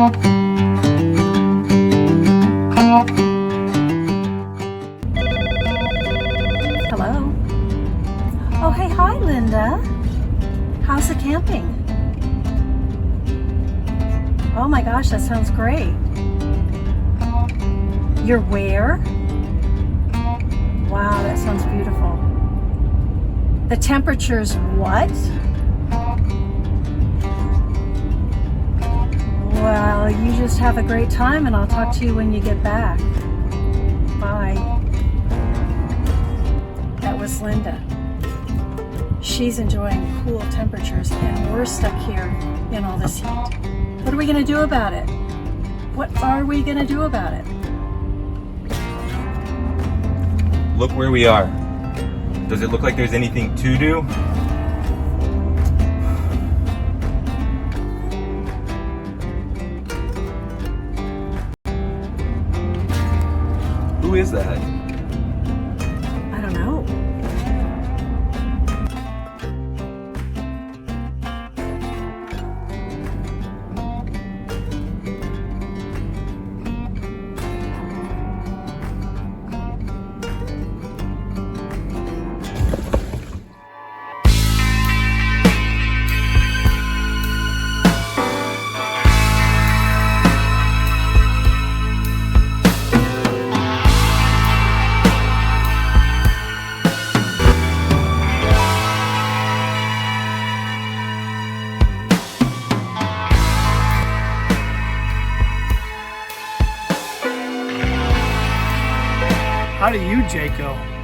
Hello. Oh, hey, hi, Linda. How's the camping? Oh my gosh, that sounds great. You're where? Wow, that sounds beautiful. The temperature's what? Well, you just have a great time and I'll talk to you when you get back. Bye. That was Linda. She's enjoying cool temperatures and we're stuck here in all this heat. What are we going to do about it? What are we going to do about it? Look where we are. Does it look like there's anything to do? Who is that? I don't know. How do you, Jayco?